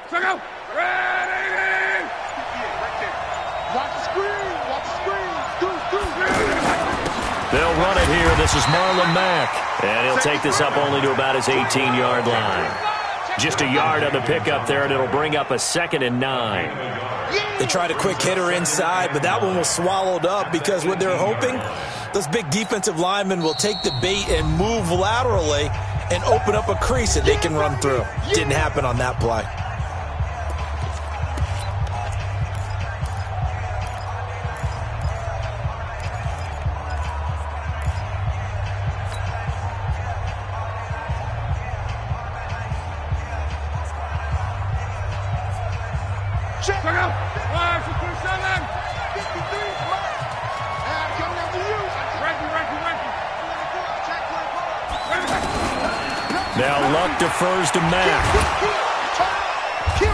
Check out. Ready. Watch the screen. Watch the screen. They'll run it here. This is Marlon Mack. And he'll take this up only to about his 18-yard line. Just a yard on the pickup there, and it'll bring up a 2nd and 9. They tried a quick hitter inside, but that one was swallowed up because what they're hoping, those big defensive linemen will take the bait and move laterally and open up a crease that they can run through. Didn't happen on that play. Check out. 5 to 7. Now Luck defers to Mack.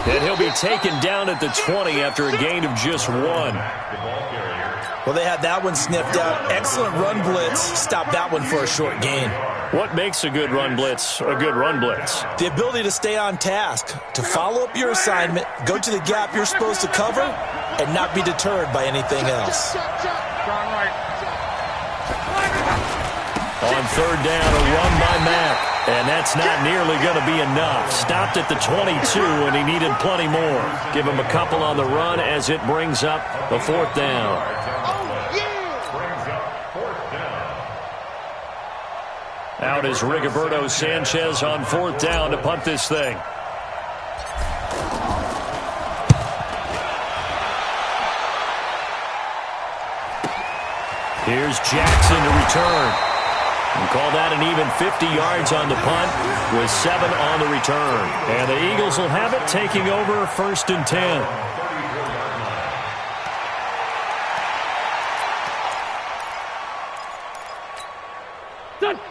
And he'll be taken down at the 20 after a gain of just 1. Well, they had that one sniffed out. Excellent run blitz. Stopped that one for a short gain. What makes a good run blitz a good run blitz? The ability to stay on task, to follow up your assignment, go to the gap you're supposed to cover, and not be deterred by anything else. On 3rd down, a run by Mack. And that's not nearly going to be enough. Stopped at the 22, and he needed plenty more. Give him a couple on the run as it brings up the 4th down. Out is Rigoberto Sanchez on 4th down to punt this thing. Here's Jackson to return. And call that an even 50 yards on the punt with 7 on the return. And the Eagles will have it, taking over 1st and 10.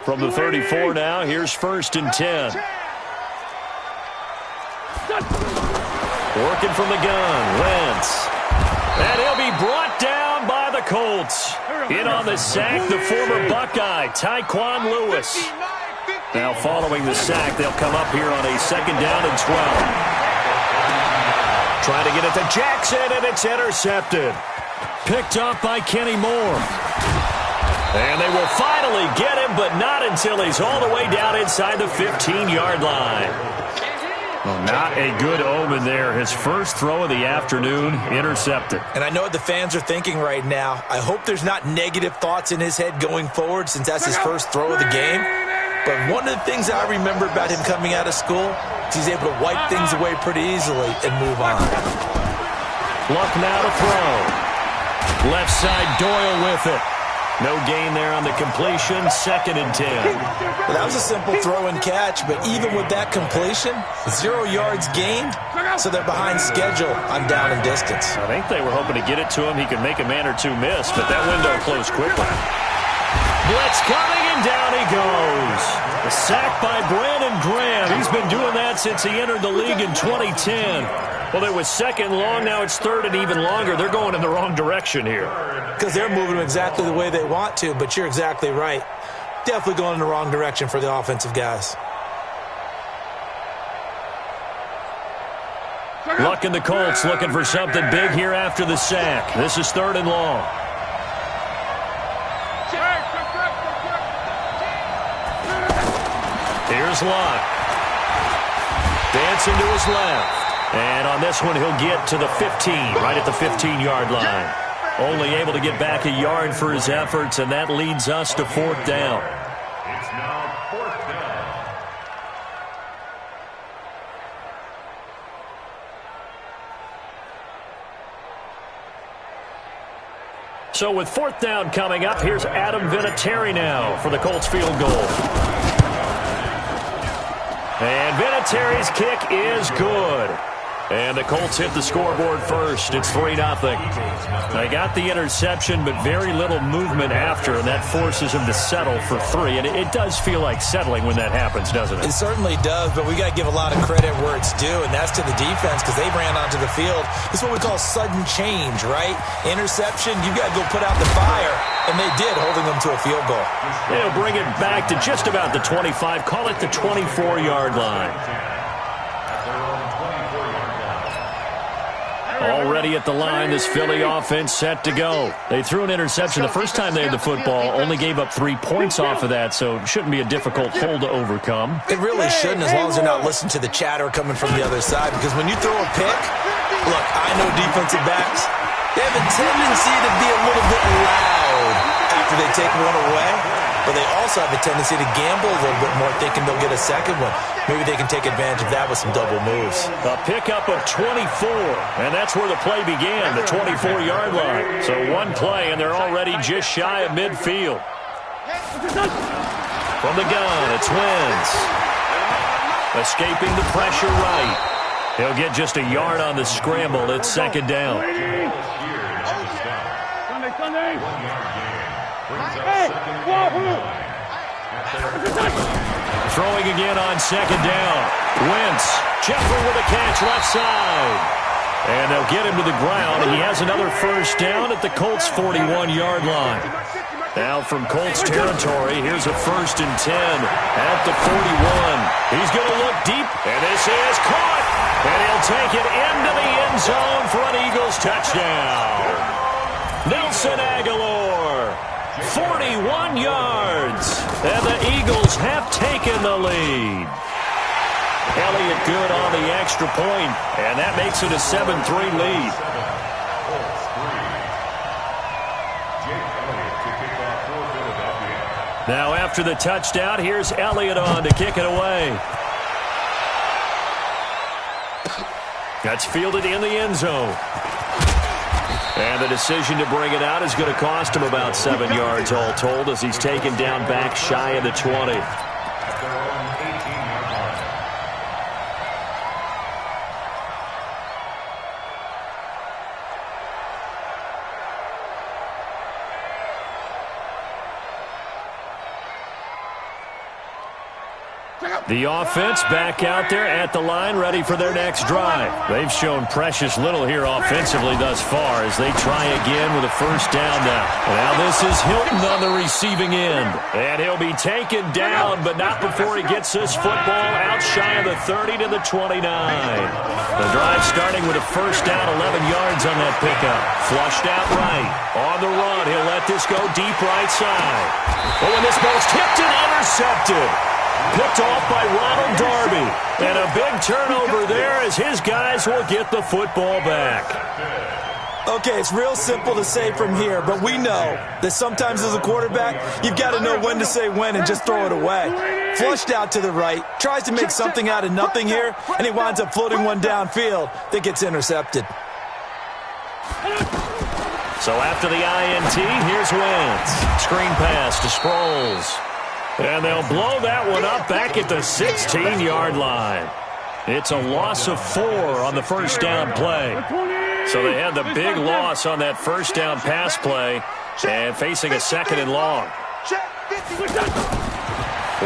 From the 34 now, here's 1st and 10. Working from the gun, Wentz. And he'll be brought down by the Colts. In on the sack, the former Buckeye, Tyquan Lewis. Now following the sack, they'll come up here on a 2nd down and 12. Trying to get it to Jackson, and it's intercepted. Picked up by Kenny Moore. And they will finally get him, but not until he's all the way down inside the 15-yard line. Well, not a good omen there. His first throw of the afternoon, intercepted. And I know what the fans are thinking right now. I hope there's not negative thoughts in his head going forward since that's his first throw of the game. But one of the things I remember about him coming out of school is he's able to wipe things away pretty easily and move on. Luck now to throw. Left side, Doyle with it. No gain there on the completion, 2nd and 10. Well, that was a simple throw and catch, but even with that completion, 0 yards gained, so they're behind schedule on down and distance. I think they were hoping to get it to him. He could make a man or two miss, but that window closed quickly. Blitz coming, and down he goes. A sack by Brandon Graham. He's been doing that since he entered the league in 2010. Well, it was 2nd long. Now it's 3rd and even longer. They're going in the wrong direction here. Because they're moving exactly the way they want to, but you're exactly right. Definitely going in the wrong direction for the offensive guys. Luck and the Colts looking for something big here after the sack. This is 3rd and long. Here's Luck. Dancing to his left. And on this one, he'll get to the 15, right at the 15-yard line. Only able to get back a yard for his efforts, and that leads us to 4th down. It's now 4th down. So with 4th down coming up, here's Adam Vinatieri now for the Colts field goal. And Vinatieri's kick is good. And the Colts hit the scoreboard first. It's 3-0. They got the interception, but very little movement after, and that forces him to settle for 3. And it does feel like settling when that happens, doesn't it? It certainly does, but we got to give a lot of credit where it's due, and that's to the defense because they ran onto the field. This is what we call sudden change, right? Interception, you got to go put out the fire, and they did, holding them to a field goal. They'll bring it back to just about the 25, call it the 24-yard line. ready at the line. This Philly offense set to go. They threw an interception the first time they had the football, only gave up 3 points off of that, so it shouldn't be a difficult hole to overcome. It really shouldn't, as long as they're not listening to the chatter coming from the other side, because when you throw a pick, look, I know defensive backs, they have a tendency to be a little bit loud after they take one away, but they also have a tendency to gamble a little bit more, thinking they'll get a second one. Maybe they can take advantage of that with some double moves. A pickup of 24, and that's where the play began, the 24-yard line. So one play, and they're already just shy of midfield. From the gun, it's Wentz. Escaping the pressure right. He'll get just a yard on the scramble. It's second down. Throwing again on second down. Wentz, Jeffrey with a catch left side. And they'll get him to the ground. He has another first down at the Colts' 41-yard line. Now from Colts territory, here's a 1st and 10 at the 41. He's going to look deep, and this is caught. And he'll take it into the end zone for an Eagles touchdown. Nelson Aguilar, 41 yards, and the Eagles have taken the lead. Elliott good on the extra point, and that makes it a 7-3 lead. Now after the touchdown, here's Elliott on to kick it away. That's fielded in the end zone. And the decision to bring it out is going to cost him about 7 yards all told, as he's taken down back shy of the 20. The offense back out there at the line, ready for their next drive. They've shown precious little here offensively thus far as they try again with a first down now. Now this is Hilton on the receiving end. And he'll be taken down, but not before he gets this football out shy of the 30 to the 29. The drive starting with a first down, 11 yards on that pickup. Flushed out right. On the run, he'll let this go deep right side. Oh, and this ball's tipped and intercepted. Picked off by Ronald Darby. And a big turnover there as his guys will get the football back. Okay, it's real simple to say from here, but we know that sometimes as a quarterback, you've got to know when to say when and just throw it away. Flushed out to the right, tries to make something out of nothing here, and he winds up floating one downfield that gets intercepted. So after the INT, here's Wentz. Screen pass to Sproles. And they'll blow that one up back at the 16-yard line. It's a loss of 4 on the first down play. So they had the big loss on that first down pass play and facing a 2nd and long.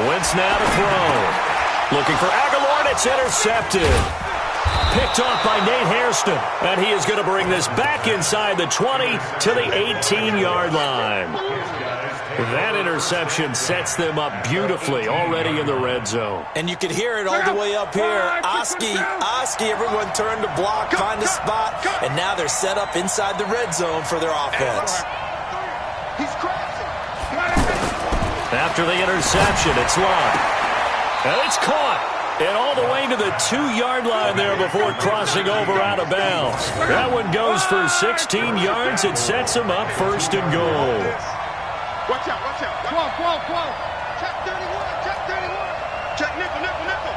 Wentz now to throw. Looking for Aguilar, and it's intercepted. Picked off by Nate Hairston. And he is going to bring this back inside the 20 to the 18-yard line. That interception sets them up beautifully already in the red zone. And you can hear it all the way up here. Oski, everyone turned to block, find a spot, and now they're set up inside the red zone for their offense. After the interception, it's locked. And it's caught. And all the way to the 2-yard line there before crossing over out of bounds. That one goes for 16 yards. It sets them up 1st and goal. Watch out, watch out. Come on, come on, come on. Check 31, check 31. Check nickel, nickel, nickel.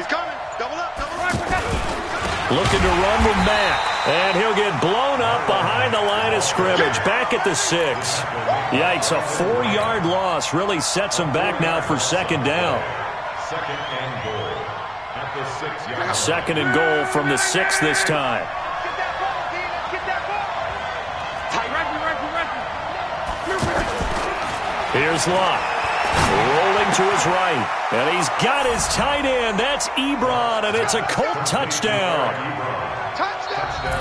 He's coming. Double up, double right. Looking to run with Mack. And he'll get blown up behind the line of scrimmage. Back at the 6. Yikes, a 4-yard loss really sets him back now for 2nd down. 2nd and goal at the 6-yard. 2nd and goal from the 6 this time. Here's Locke. Rolling to his right. And he's got his tight end. That's Ebron, and it's a Colt touchdown.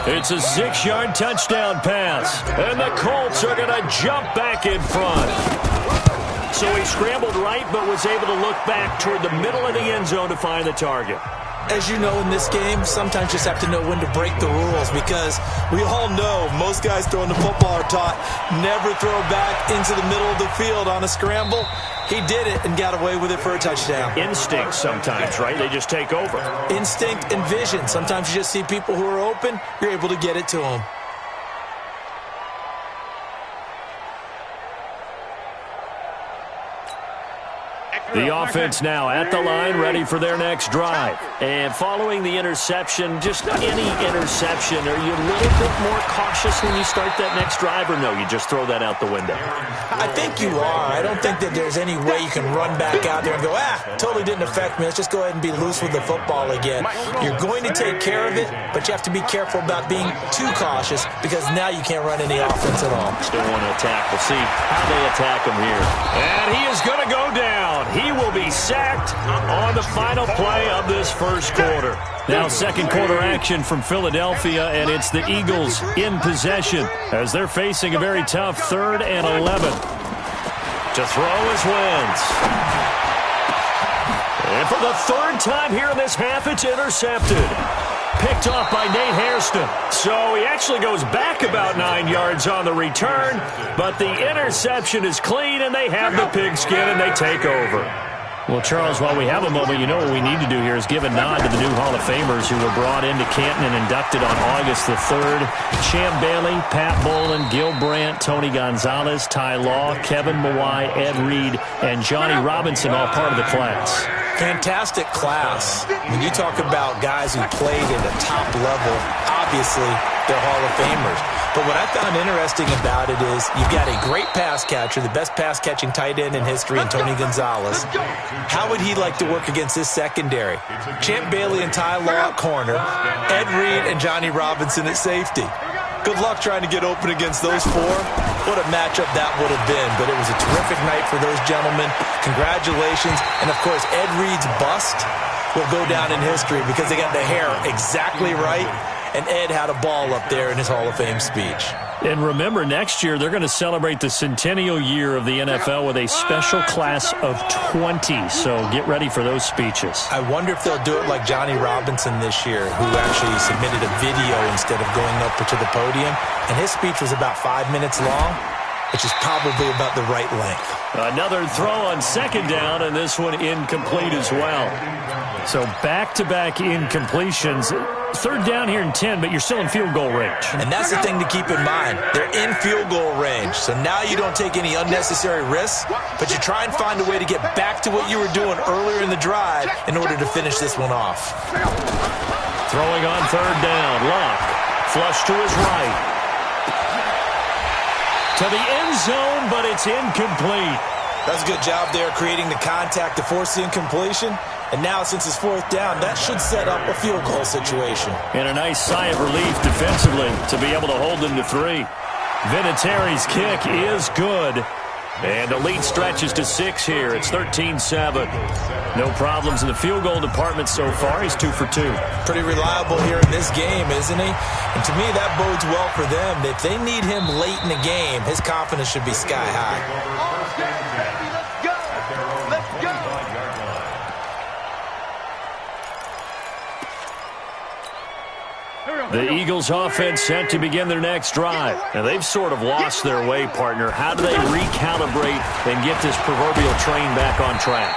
It's a 6-yard touchdown pass. And the Colts are going to jump back in front. So he scrambled right, but was able to look back toward the middle of the end zone to find the target. As you know, in this game, sometimes you just have to know when to break the rules, because we all know most guys throwing the football are taught never throw back into the middle of the field on a scramble. He did it and got away with it for a touchdown. Instinct sometimes, right? They just take over. Instinct and vision. Sometimes you just see people who are open, you're able to get it to them. The offense now at the line, ready for their next drive. And following the interception, just any interception, are you a little bit more cautious when you start that next drive, or no, you just throw that out the window? I think you are. I don't think that there's any way you can run back out there and go, totally didn't affect me. Let's just go ahead and be loose with the football again. You're going to take care of it, but you have to be careful about being too cautious, because now you can't run any offense at all. Still want to attack. We'll see how they attack him here. And he is going to go down. He will be sacked on the final play of this first quarter. Now second quarter action from Philadelphia, and it's the Eagles in possession as they're facing a very tough 3rd and 11. To throw is Wentz. And for the 3rd time here in this half, it's intercepted. Picked off by Nate Hairston. So he actually goes back about 9 yards on the return, but the interception is clean, and they have the pigskin, and they take over. Well, Charles, while we have a moment, you know what we need to do here is give a nod to the new Hall of Famers who were brought into Canton and inducted on August the 3rd. Champ Bailey, Pat Bolin, Gil Brandt, Tony Gonzalez, Ty Law, Kevin Mawai, Ed Reed, and Johnny Robinson, all part of the class. Fantastic class. When you talk about guys who played at a top level, obviously they're Hall of Famers. But what I found interesting about it is you've got a great pass catcher, the best pass-catching tight end in history, in Tony Gonzalez. How would he like to work against his secondary? Champ Bailey and Ty Law at corner, Ed Reed and Johnny Robinson at safety. Good luck trying to get open against those four. What a matchup that would have been. But it was a terrific night for those gentlemen. Congratulations. And, of course, Ed Reed's bust will go down in history because they got the hair exactly right. And Ed had a ball up there in his Hall of Fame speech. And remember, next year they're going to celebrate the centennial year of the NFL with a special class of 20. So get ready for those speeches. I wonder if they'll do it like Johnny Robinson this year, who actually submitted a video instead of going up to the podium. And his speech was about 5 minutes long, which is probably about the right length. Another throw on second down, and this one incomplete as well. So back-to-back incompletions. 3rd down here and 10, but you're still in field goal range. And that's the thing to keep in mind. They're in field goal range. So now you don't take any unnecessary risks, but you try and find a way to get back to what you were doing earlier in the drive in order to finish this one off. Throwing on 3rd down. Luck. Flush to his right. To the end zone, but it's incomplete. That's a good job there creating the contact to force the incompletion. And now, since it's 4th down, that should set up a field goal situation. And a nice sigh of relief defensively to be able to hold them to 3. Vinatieri's kick is good. And the lead stretches to 6 here. It's 13-7. No problems in the field goal department so far. He's 2 for 2. Pretty reliable here in this game, isn't he? And to me, that bodes well for them. If they need him late in the game, his confidence should be sky high. The Eagles offense set to begin their next drive. And they've sort of lost their way, partner. How do they recalibrate and get this proverbial train back on track?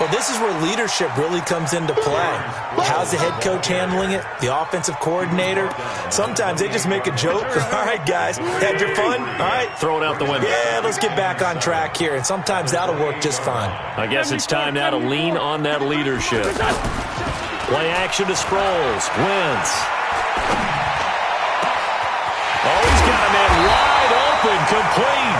Well, this is where leadership really comes into play. How's the head coach handling it? The offensive coordinator? Sometimes they just make a joke. All right, guys, had your fun? All right. Throw it out the window. Yeah, let's get back on track here. And sometimes that'll work just fine. I guess it's time now to lean on that leadership. Play action to Sproles. Wentz. Oh, he's got a man wide open, complete.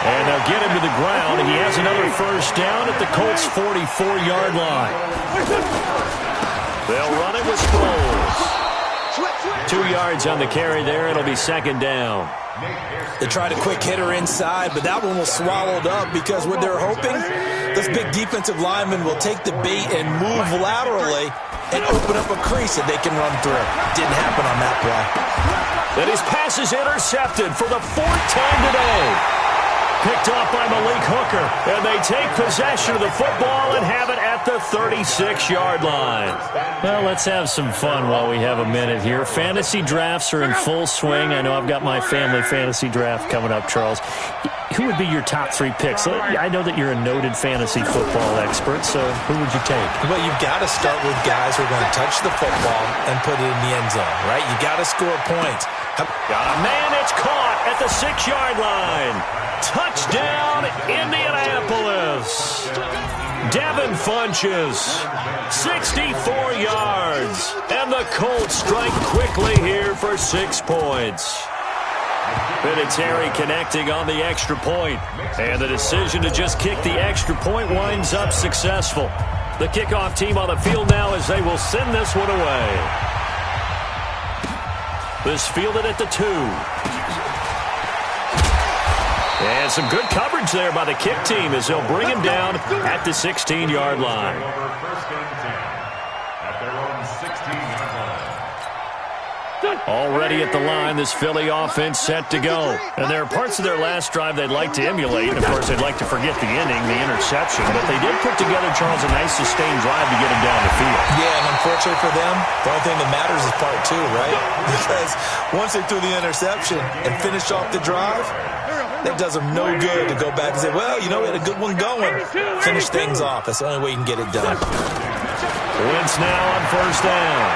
And they'll get him to the ground. He has another first down at the Colts' 44-yard line. They'll run it with Sproles. 2 yards on the carry there. It'll be 2nd down. They tried a quick hitter inside, but that one was swallowed up because what they're hoping, this big defensive lineman will take the bait and move laterally and open up a crease that they can run through. Didn't happen on that play. And his pass is intercepted for the 4th time today. picked off by Malik Hooker. And they take possession of the football and have it at the 36-yard line. Well, let's have some fun while we have a minute here. Fantasy drafts are in full swing. I know I've got my family fantasy draft coming up, Charles. Who would be your top 3 picks? I know that you're a noted fantasy football expert, so who would you take? Well, you've got to start with guys who are going to touch the football and put it in the end zone, right? You got to score points. Got a man, it's caught at the 6-yard line. Touchdown, Indianapolis. Devin Funches, 64 yards. And the Colts strike quickly here for 6 points. Vinatieri connecting on the extra point. And the decision to just kick the extra point winds up successful. The kickoff team on the field now as they will send this one away. This fielded at the 2. And some good coverage there by the kick team as they'll bring him down at the 16-yard line. Already at the line, this Philly offense set to go. And there are parts of their last drive they'd like to emulate. And, of course, they'd like to forget the inning, the interception. But they did put together, Charles, a nice sustained drive to get him down the field. Yeah, and unfortunately for them, the only thing that matters is part 2, right? Because once they threw the interception and finished off the drive, that does them no good to go back and say, well, you know, we had a good one going. Finish things off. That's the only way you can get it done. Wentz now on first down.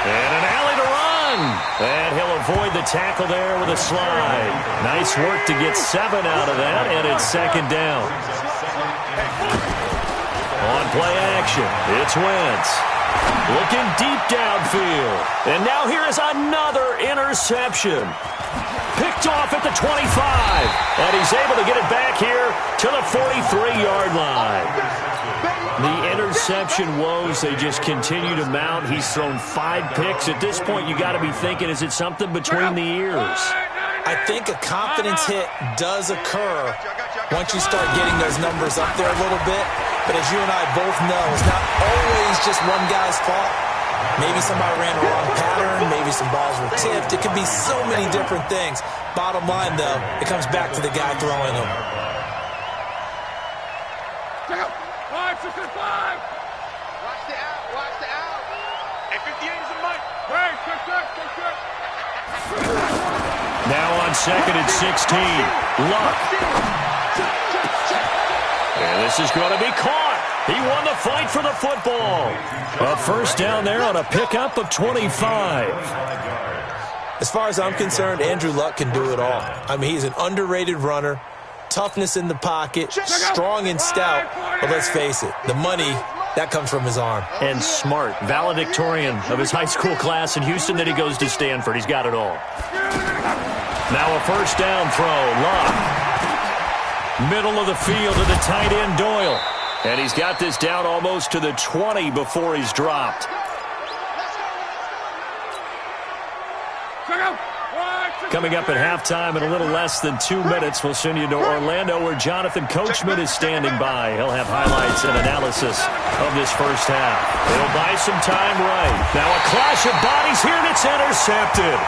And an alley to run. And he'll avoid the tackle there with a slide. Nice work to get 7 out of that, and it's second down. On play action, it's Wentz. Looking deep downfield. And now here is another interception. Picked off at the 25. And he's able to get it back here to the 43-yard line. The interception woes, they just continue to mount. He's thrown 5 picks. At this point, you got to be thinking, is it something between the ears? I think a confidence hit does occur once you start getting those numbers up there a little bit. But as you and I both know, it's not always just one guy's fault. Maybe somebody ran a wrong pattern. Maybe some balls were tipped. It could be so many different things. Bottom line, though, it comes back to the guy throwing them. Check out. 5, 6, and 5. Watch the out. Watch the out. And 58 is the mic. Hey, check. Now on second and 16. Luck. And this is going to be caught. He won the fight for the football. A first down there on a pickup of 25. As far as I'm concerned, Andrew Luck can do it all. I mean, he's an underrated runner. Toughness in the pocket, strong and stout. But let's face it, the money, that comes from his arm. And smart, valedictorian of his high school class in Houston. Then he goes to Stanford. He's got it all. Now a first down throw. Luck. Middle of the field to the tight end, Doyle. And he's got this down almost to the 20 before he's dropped. Coming up at halftime in a little less than 2 minutes, we'll send you to Orlando where Jonathan Coachman is standing by. He'll have highlights and analysis of this first half. It'll buy some time right. Now a clash of bodies here, and it's intercepted.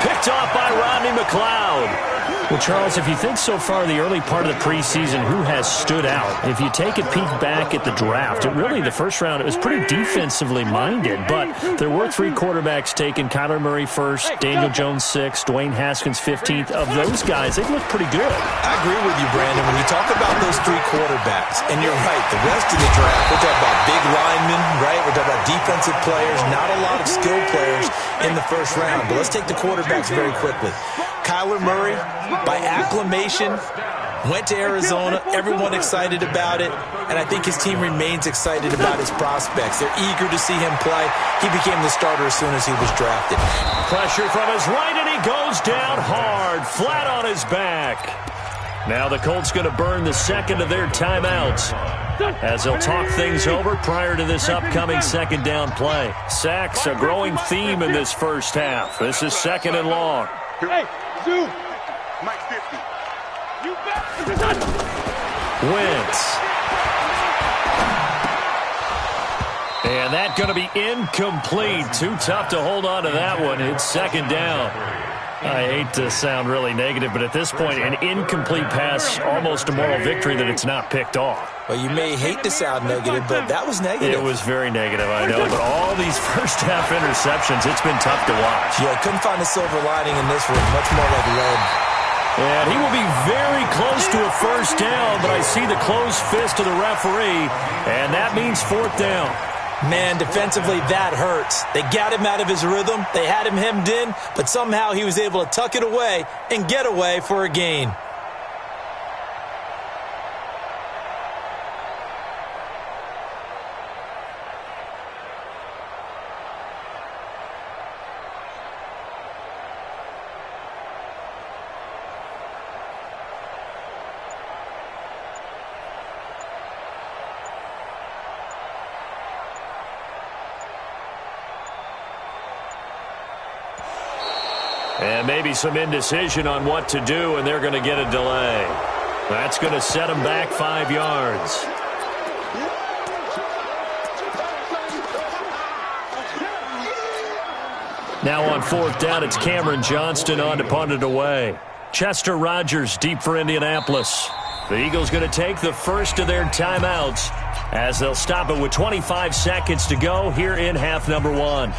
Picked off by Rodney McLeod. Well, Charles, if you think so far the early part of the preseason, who has stood out? If you take a peek back at the draft, the first round, it was pretty defensively minded, but there were 3 quarterbacks taken. Kyler Murray first, Daniel Jones 6th, Dwayne Haskins 15th. Of those guys, they look pretty good. I agree with you, Brandon. When you talk about those 3 quarterbacks, and you're right, the rest of the draft, we're talking about big linemen, right? We're talking about defensive players, not a lot of skilled players in the first round. But let's take the quarterbacks very quickly. Kyler Murray, by acclamation, went to Arizona. Everyone excited about it. And I think his team remains excited about his prospects. They're eager to see him play. He became the starter as soon as he was drafted. Pressure from his right, and he goes down hard, flat on his back. Now the Colts going to burn the second of their timeouts as they'll talk things over prior to this upcoming second down play. Sacks, a growing theme in this first half. This is second and long. Hey, Zoom. Mike 50. You bet. Wentz. And that's going to be incomplete. Too tough to hold on to that one. It's second down. I hate to sound really negative, but at this point, an incomplete pass, almost a moral victory that it's not picked off. Well, you may hate to sound negative, but that was negative. It was very negative, I know. But all these first-half interceptions, it's been tough to watch. Yeah, couldn't find a silver lining in this one. Much more like lead. And he will be very close to a first down, but I see the closed fist of the referee, and that means fourth down. Man, defensively, that hurts. They got him out of his rhythm. They had him hemmed in, but somehow he was able to tuck it away and get away for a gain. And maybe some indecision on what to do, and they're going to get a delay. That's going to set them back 5 yards. Now on fourth down, it's Cameron Johnston on to punt it away. Chester Rogers deep for Indianapolis. The Eagles going to take the first of their timeouts as they'll stop it with 25 seconds to go here in half number one.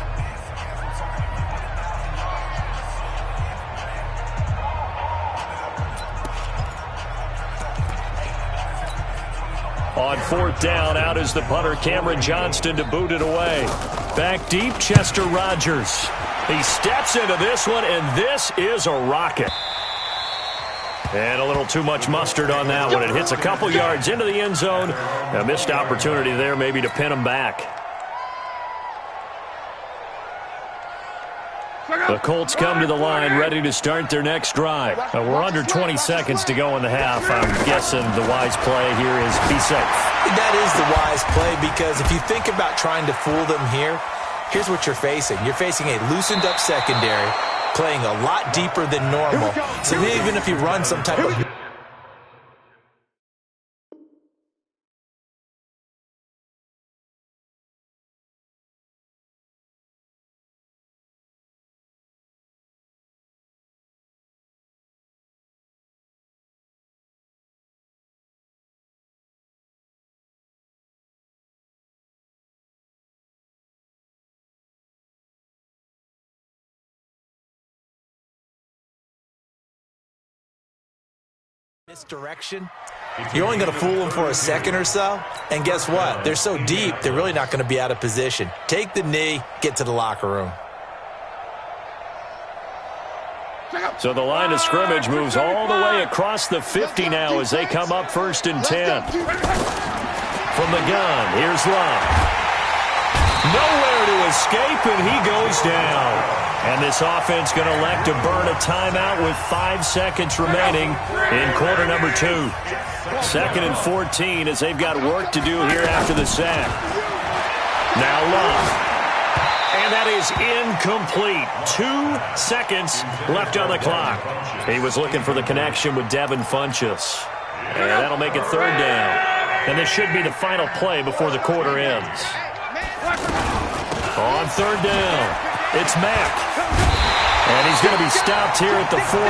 On fourth down, out is the punter, Cameron Johnston, to boot it away. Back deep, Chester Rogers. He steps into this one, and this is a rocket. And a little too much mustard on that one. It hits a couple yards into the end zone. A missed opportunity there maybe to pin him back. The Colts come to the line ready to start their next drive. We're under 20 seconds to go in the half. I'm guessing the wise play here is be safe. That is the wise play, because if you think about trying to fool them here, here's what you're facing. You're facing a loosened up secondary, playing a lot deeper than normal. So even if you run some type of... misdirection, you're only going to fool them for a second or so, and guess what? They're so deep, they're really not going to be out of position. Take the knee, get to the locker room. So the line of scrimmage moves all the way across the 50 now as they come up 1st and 10. From the gun, here's Love. Nowhere to escape, and he goes down. And this offense going to elect to burn a timeout with 5 seconds remaining in quarter number 2. 2nd and 14 as they've got work to do here after the sack. Now Love. And that is incomplete. 2 seconds left on the clock. He was looking for the connection with Devin Funchess. And that'll make it 3rd down. And this should be the final play before the quarter ends. On 3rd down. It's Mack. And he's going to be stopped here at the 43,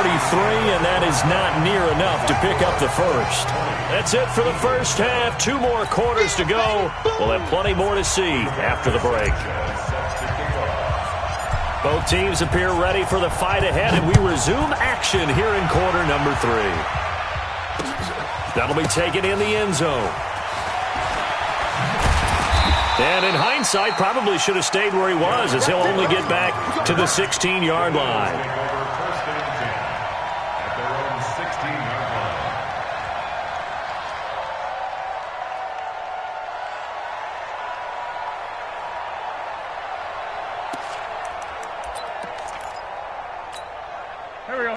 and that is not near enough to pick up the first. That's it for the first half. 2 more quarters to go. We'll have plenty more to see after the break. Both teams appear ready for the fight ahead, and we resume action here in quarter number 3. That'll be taken in the end zone. And in hindsight, probably should have stayed where he was, as he'll only get back to the 16-yard line.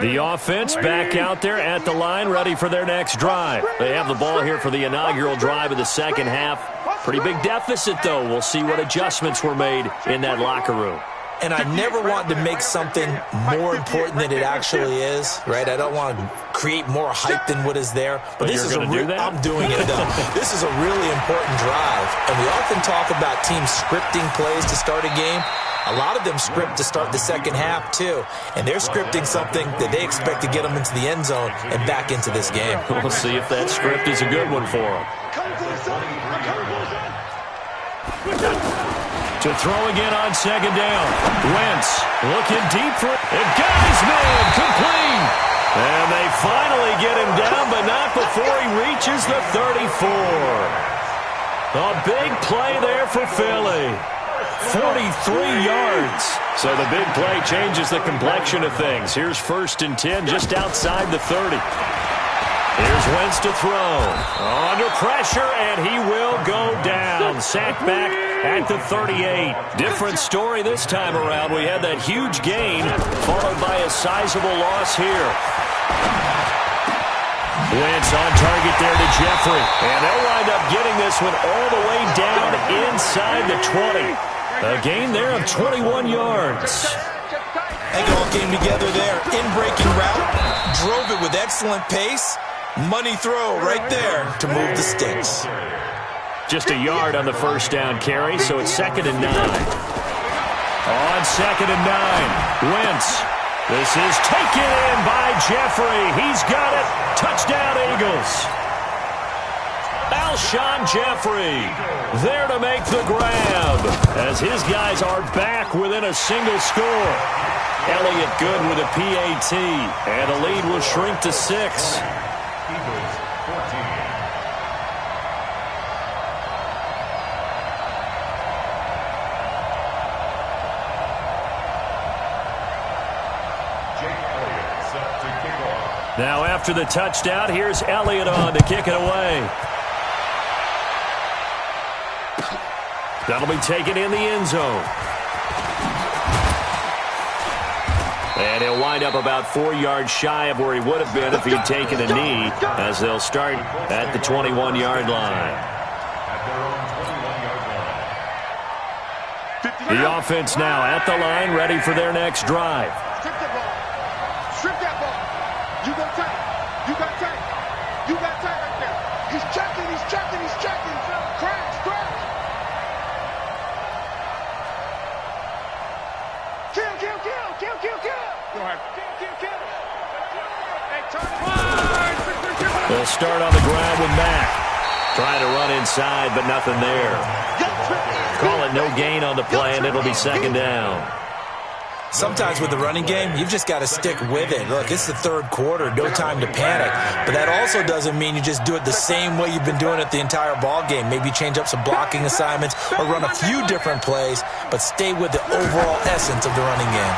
The offense back out there at the line, ready for their next drive. They have the ball here for the inaugural drive of the second half. Pretty big deficit, though. We'll see what adjustments were made in that locker room. And I never want to make something more important than it actually is, right? I don't want to create more hype than what is there. But this is I'm doing it, though. This is a really important drive. And we often talk about teams scripting plays to start a game. A lot of them script to start the second half, too. And they're scripting something that they expect to get them into the end zone and back into this game. We'll see if that script is a good one for them. To throw again on second down. Wentz looking deep for it. And guy's man complete. And they finally get him down, but not before he reaches the 34. A big play there for Philly. 43 yards. So the big play changes the complexion of things. Here's 1st and 10 just outside the 30. Here's Wentz to throw. Under pressure, and he will go down. Sacked back at the 38. Different story this time around. We had that huge gain, followed by a sizable loss here. Wentz on target there to Jeffrey. And they'll wind up getting this one all the way down inside the 20. A gain there of 21 yards. They all came together there. In-breaking route. Drove it with excellent pace. Money throw right there to move the sticks. Just a yard on the first down carry, so it's 2nd and 9. On 2nd and 9, Wentz. This is taken in by Jeffrey. He's got it. Touchdown, Eagles. Alshon Jeffrey there to make the grab as his guys are back within a single score. Elliott good with a PAT, and the lead will shrink to 6. Now after the touchdown, here's Elliott on to kick it away. That'll be taken in the end zone. And he'll wind up about 4 yards shy of where he would have been if he'd taken a knee, as they'll start at the 21-yard line. The offense now at the line, ready for their next drive. Strip that ball. You go tight. You got tight. You got tight right there. He's checking. He's checking. He's checking. Crash. Crash. Kill. Kill. Kill. Kill. Kill. Kill. Go ahead. Kill. Kill. Kill. Hey, turn. They'll start on the ground with Mack. Trying to run inside, but nothing there. Call it no gain on the play, and it'll be 2nd down. Sometimes with the running game, you've just got to stick with it. Look, it's the 3rd quarter, no time to panic. But that also doesn't mean you just do it the same way you've been doing it the entire ball game. Maybe change up some blocking assignments or run a few different plays, but stay with the overall essence of the running game.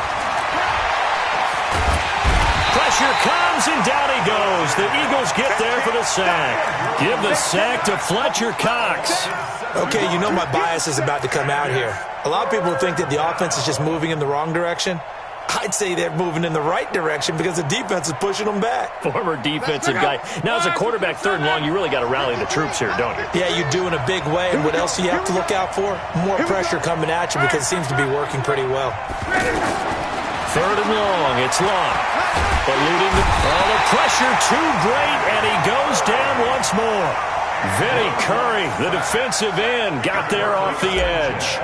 Pressure comes, and down he goes. The Eagles get there for the sack. Give the sack to Fletcher Cox. Okay, you know my bias is about to come out here. A lot of people think that the offense is just moving in the wrong direction. I'd say they're moving in the right direction because the defense is pushing them back. Former defensive guy. Now, as a quarterback 3rd and long, you really got to rally the troops here, don't you? Yeah, you do in a big way. And what else do you have to look out for? More pressure coming at you because it seems to be working pretty well. 3rd and long. It's long. Eluding the pressure too great, and he goes down once more. Vinny Curry, the defensive end, got there off the edge.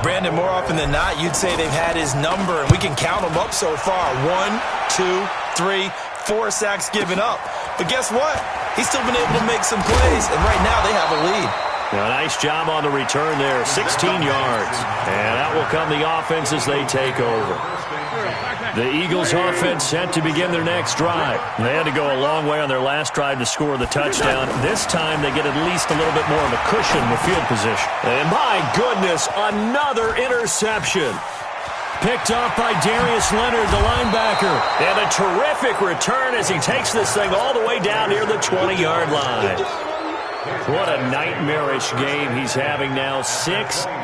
Brandon, more often than not, you'd say they've had his number, and we can count them up so far. 1, 2, 3, 4 sacks given up. But guess what? He's still been able to make some plays, and right now they have a lead. Now, nice job on the return there, 16 yards. And out will come the offense as they take over. The Eagles offense set to begin their next drive. They had to go a long way on their last drive to score the touchdown. This time they get at least a little bit more of a cushion with field position. And my goodness, another interception. Picked off by Darius Leonard, the linebacker. And a terrific return as he takes this thing all the way down near the 20-yard line. What a nightmarish game he's having now. 6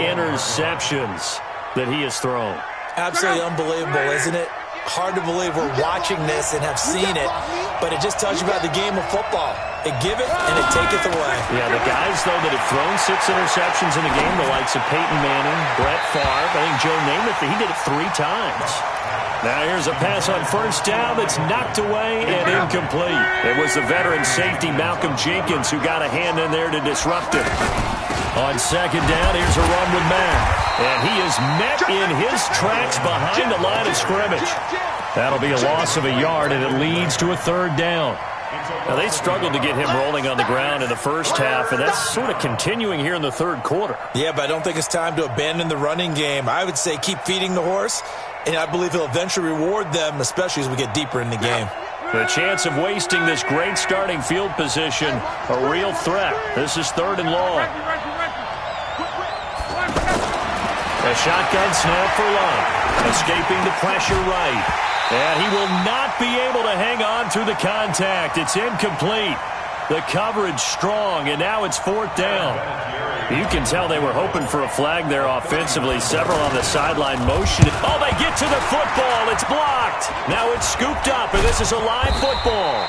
interceptions that he has thrown. Absolutely unbelievable, isn't it? hard to believe we're watching this and have seen it, but it just tells you about the game of football. It giveth and it taketh away. Yeah, the guys, though, that have thrown 6 interceptions in a game, the likes of Peyton Manning, Brett Favre, I think Joe Namath, he did it 3 times. Now here's a pass on first down that's knocked away and incomplete. It was the veteran safety Malcolm Jenkins who got a hand in there to disrupt it. On second down, here's a run with Mack. And he is met in his tracks behind the line of scrimmage. That'll be a loss of a yard, and it leads to a 3rd down. Now, they struggled to get him rolling on the ground in the first half, and that's sort of continuing here in the 3rd quarter. Yeah, but I don't think it's time to abandon the running game. I would say keep feeding the horse, and I believe he'll eventually reward them, especially as we get deeper in the game. The chance of wasting this great starting field position, a real threat. This is 3rd and long. A shotgun snap for Love. Escaping the pressure right. And he will not be able to hang on through the contact. It's incomplete. The coverage strong, and now it's 4th down. You can tell they were hoping for a flag there offensively. Several on the sideline motion. Oh, they get to the football. It's blocked. Now it's scooped up, and this is a live football.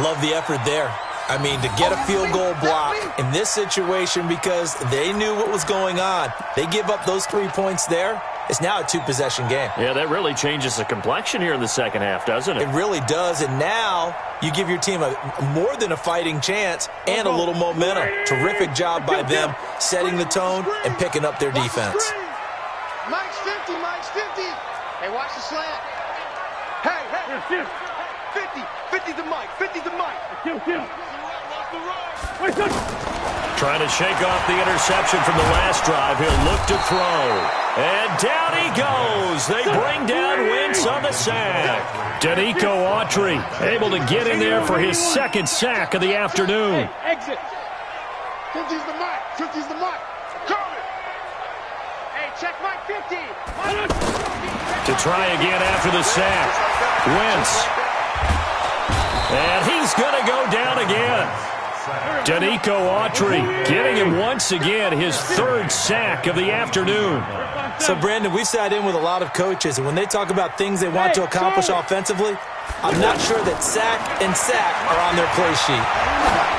Love the effort there. I mean, to get a field goal block in this situation because they knew what was going on. They give up those 3 points there. It's now a 2-possession game. Yeah, that really changes the complexion here in the second half, doesn't it? It really does, and now you give your team more than a fighting chance and a little momentum. Terrific job by them setting the tone and picking up their defense. Mike's 50, Mike's 50. Hey, watch the slant. Hey, 50 to Mike, 50 to Mike. Trying to shake off the interception from the last drive. He'll look to throw. And down he goes. They bring down Wentz on the sack. Danico Autry able to get in there for his 2nd sack of the afternoon. Exit. 50's the Mike. 50's the Mike. Call it. Hey, check Mike 50. To try again after the sack. Wentz. And he's going to go down again. Danico Autry getting him once again his 3rd sack of the afternoon. So, Brandon, we've sat in with a lot of coaches, and when they talk about things they want to accomplish offensively, I'm not sure that sack and sack are on their play sheet.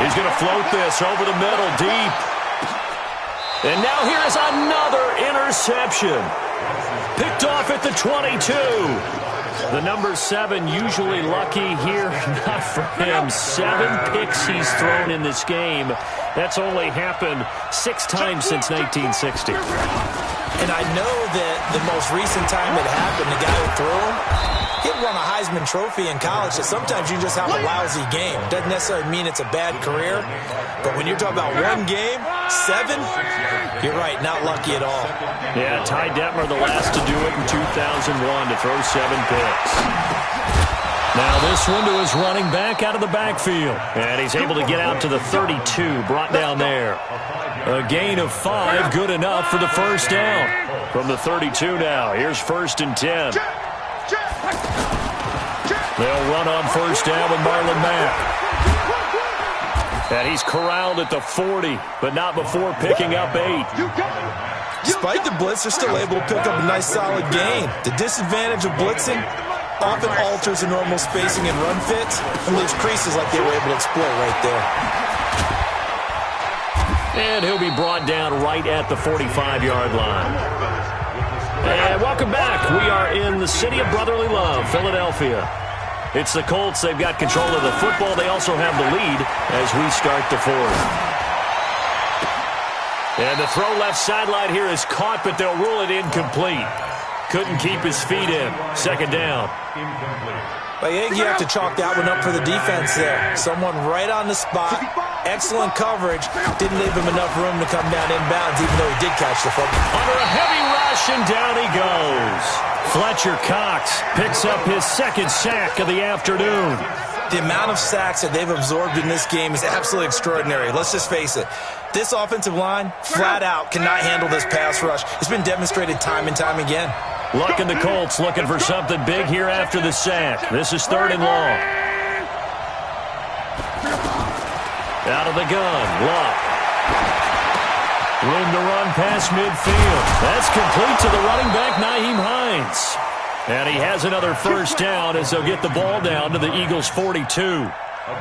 He's going to float this over the middle deep. And now here is another interception. Picked off at the 22. The number 7 usually lucky here. Not for him. 7 picks he's thrown in this game. That's only happened 6 times since 1960. And I know that the most recent time it happened, the guy who threw him, he had won a Heisman Trophy in college. So sometimes you just have a lousy game. Doesn't necessarily mean it's a bad career. But when you're talking about one game, 7, you're right, not lucky at all. Yeah, Ty Detmer the last to do it in 2001 to throw 7 picks. Now this one to his running back out of the backfield. And he's able to get out to the 32, brought down there. A gain of 5, good enough for the 1st down. From the 32 now, here's 1st and 10. They'll run on 1st down with Marlon Mack. And he's corralled at the 40, but not before picking up 8. Despite the blitz, they're still able to pick up a nice solid gain. The disadvantage of blitzing often alters the normal spacing and run fits and leaves creases like they were able to exploit right there. And he'll be brought down right at the 45-yard line. And welcome back. We are in the city of brotherly love, Philadelphia. It's the Colts. They've got control of the football. They also have the lead as we start the 4th. And the throw left sideline here is caught, but they'll rule it incomplete. Couldn't keep his feet in. 2nd down. I think you have to chalk that one up for the defense there. Someone right on the spot. Excellent coverage. Didn't leave him enough room to come down inbounds, even though he did catch the football. Under a heavy rush, and down he goes. Fletcher Cox picks up his 2nd sack of the afternoon. The amount of sacks that they've absorbed in this game is absolutely extraordinary. Let's just face it. This offensive line, flat out, cannot handle this pass rush. It's been demonstrated time and time again. Luck in the Colts looking for something big here after the sack. This is 3rd and long. Out of the gun, Luck. Room to run past midfield. That's complete to the running back, Nyheim Hines. And he has another first down as they'll get the ball down to the Eagles' 42.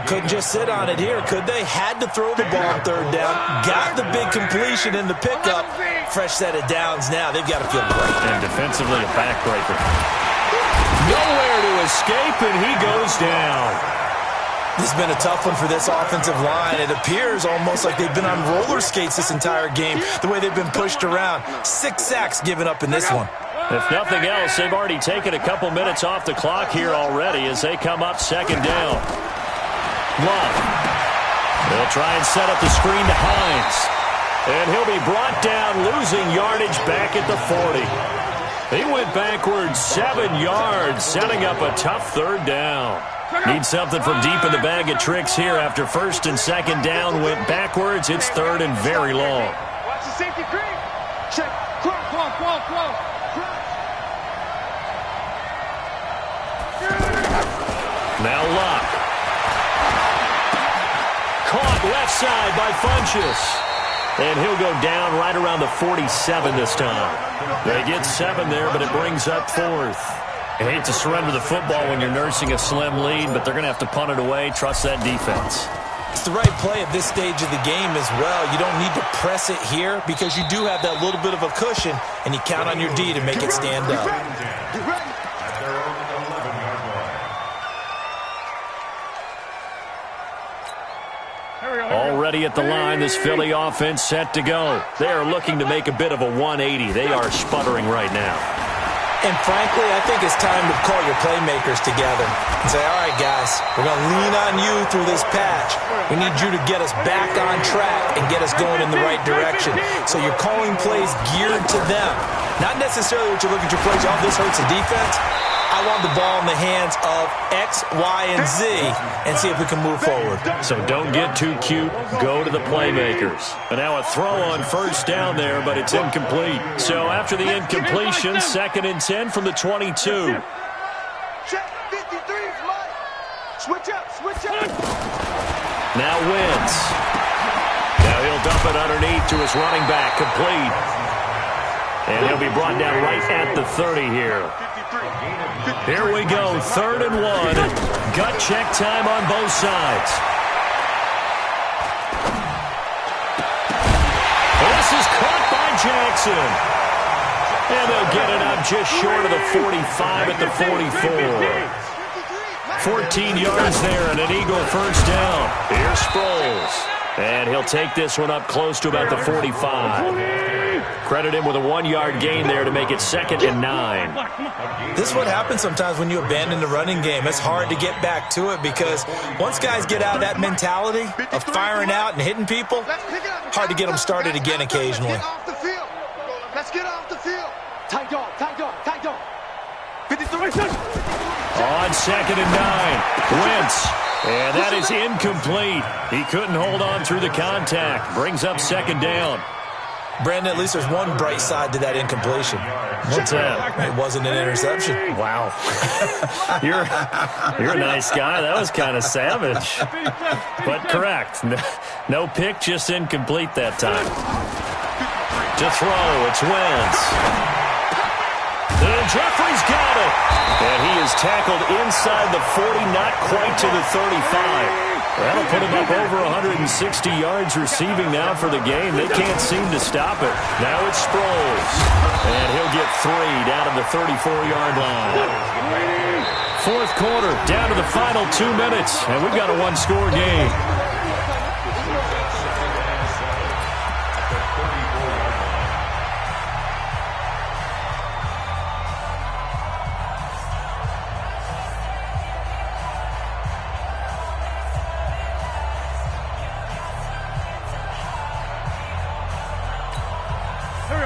Couldn't just sit on it here, could they? Had to throw the ball third down. Got the big completion in the pickup. Fresh set of downs now. They've got to feel great. And defensively, a backbreaker. Nowhere to escape, and he goes down. This has been a tough one for this offensive line. It appears almost like they've been on roller skates this entire game, the way they've been pushed around. 6 sacks given up in this one. If nothing else, they've already taken a couple minutes off the clock here already as they come up second down. Love. They'll try and set up the screen to Hines. And he'll be brought down, losing yardage back at the 40. He went backwards 7 yards, setting up a tough third down. Need something from deep in the bag of tricks here after first and second down went backwards. It's third and very long. Watch the safety creep. Check. Close. Now Luck. Caught left side by Funchess. And he'll go down right around the 47 this time. They get 7 there, but it brings up fourth. I hate to surrender the football when you're nursing a slim lead, but they're going to have to punt it away. Trust that defense. It's the right play at this stage of the game as well. You don't need to press it here because you do have that little bit of a cushion, and you count on your D to make it stand up. Already at the line, this Philly offense set to go. They are looking to make a bit of a 180. They are sputtering right now. And frankly, I think it's time to call your playmakers together and say, all right, guys, we're going to lean on you through this patch. We need you to get us back on track and get us going in the right direction. So you're calling plays geared to them. Not necessarily what you're looking to play. Oh, this hurts the defense. I want the ball in the hands of X, Y, and Z and see if we can move forward. So don't get too cute. Go to the playmakers. And now a throw on first down there, but it's incomplete. So after the incompletion, 2nd and 10 from the 22. Check. 53 is mine. Switch up. Now Wentz. Now he'll dump it underneath to his running back, complete. And he'll be brought down right at the 30 here. Here we go, 3rd and 1. Gut check time on both sides. This is caught by Jackson. And they'll get it up just short of the 45 at the 44. 14 yards there and an Eagle first down. Here's Sproles. And he'll take this one up close to about the 45. Credit him with a 1-yard gain there to make it 2nd and 9. This is what happens sometimes when you abandon the running game. It's hard to get back to it because once guys get out of that mentality of firing out and hitting people, hard to get them started again occasionally. Let's get off the field. Tight dog. 53. On 2nd and 9. Wentz. And that is incomplete. He couldn't hold on through the contact. Brings up 2nd down. Brandon, at least there's one bright side to that incompletion. What's that? It wasn't an interception. Wow. You're a nice guy. That was kind of savage. But correct. No pick, just incomplete that time. To throw, it's Wentz. And Jeffrey's got it. And he is tackled inside the 40, not quite to the 35. That'll put him up over 160 yards receiving now for the game. They can't seem to stop it. Now it's Sproles. And he'll get 3 down to the 34-yard line. 4th quarter, down to the final 2 minutes. And we've got a 1-score game.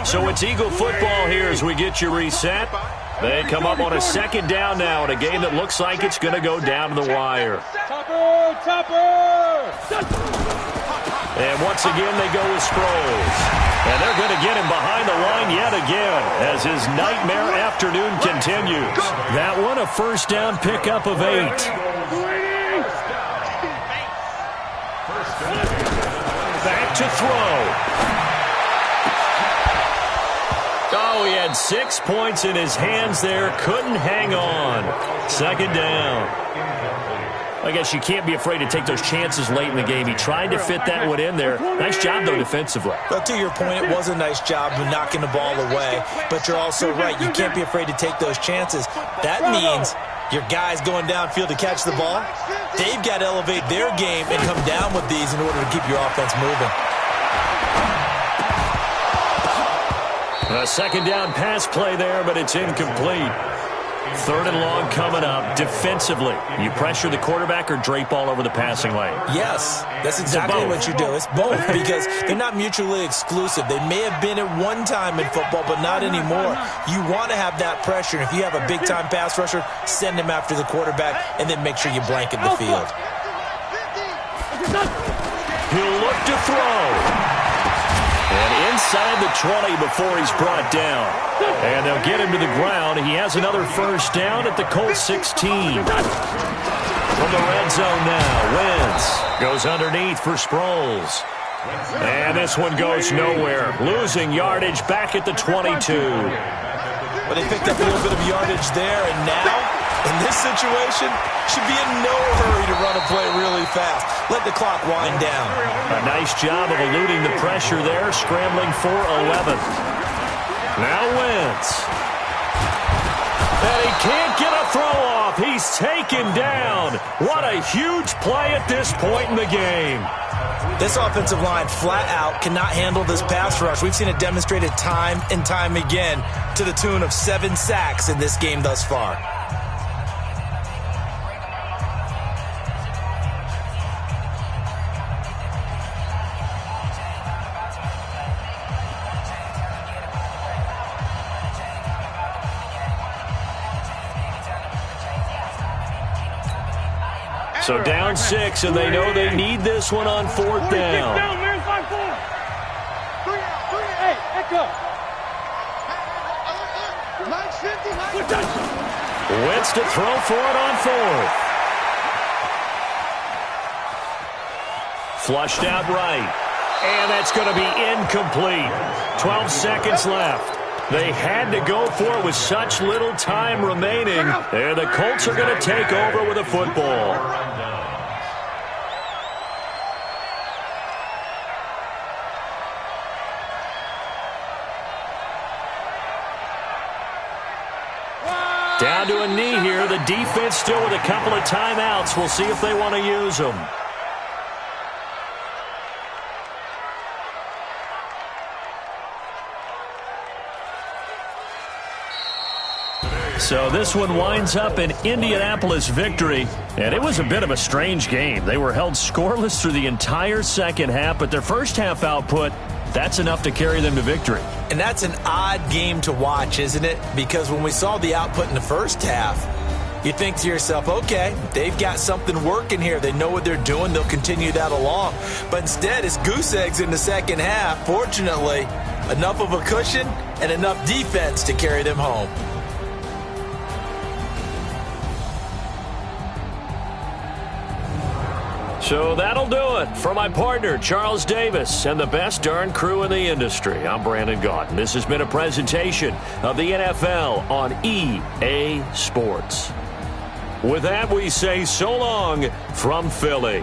So it's Eagle football here as we get you reset. They come up on a 2nd down now in a game that looks like it's going to go down to the wire. And once again, they go with Sproles. And they're going to get him behind the line yet again as his nightmare afternoon continues. That one, a first down pickup of 8. Back to throw. Oh, he had 6 points in his hands there. Couldn't hang on. Second down. I guess you can't be afraid to take those chances late in the game. He tried to fit that one in there. Nice job, though, defensively. Well, to your point, it was a nice job of knocking the ball away. But you're also right. You can't be afraid to take those chances. That means your guys going downfield to catch the ball, they've got to elevate their game and come down with these in order to keep your offense moving. A second down pass play there, but it's incomplete. Third and long coming up. Defensively, you pressure the quarterback or drape all over the passing lane? Yes, that's exactly what you do. It's both because they're not mutually exclusive. They may have been at one time in football, but not anymore. You want to have that pressure. And if you have a big-time pass rusher, send him after the quarterback and then make sure you blanket the field. He'll look to throw. And inside the 20 before he's brought down. And they'll get him to the ground. He has another first down at the Colts 16. From the red zone now, Wentz goes underneath for Sproles. And this one goes nowhere. Losing yardage back at the 22. Well, they picked up a little bit of yardage there, and now, in this situation, should be in no hurry to run a play really fast. Let the clock wind down. A nice job of eluding the pressure there, scrambling for 11. Now Wentz. And he can't get a throw off. He's taken down. What a huge play at this point in the game. This offensive line flat out cannot handle this pass rush. We've seen it demonstrated time and time again to the tune of 7 sacks in this game thus far. So down 6, and they know they need this one on 4th down. Wentz to throw for it on 4th. Flushed out right. And that's going to be incomplete. 12 seconds left. They had to go for it with such little time remaining. And the Colts are going to take over with a football. Down to a knee here. The defense still with a couple of timeouts. We'll see if they want to use them. So this one winds up an Indianapolis victory, and it was a bit of a strange game. They were held scoreless through the entire second half, but their first half output, that's enough to carry them to victory. And that's an odd game to watch, isn't it? Because when we saw the output in the first half, you think to yourself, okay, they've got something working here. They know what they're doing. They'll continue that along. But instead, it's goose eggs in the second half. Fortunately, enough of a cushion and enough defense to carry them home. So that'll do it. For my partner, Charles Davis, and the best darn crew in the industry, I'm Brandon Gaudin. This has been a presentation of the NFL on EA Sports. With that, we say so long from Philly.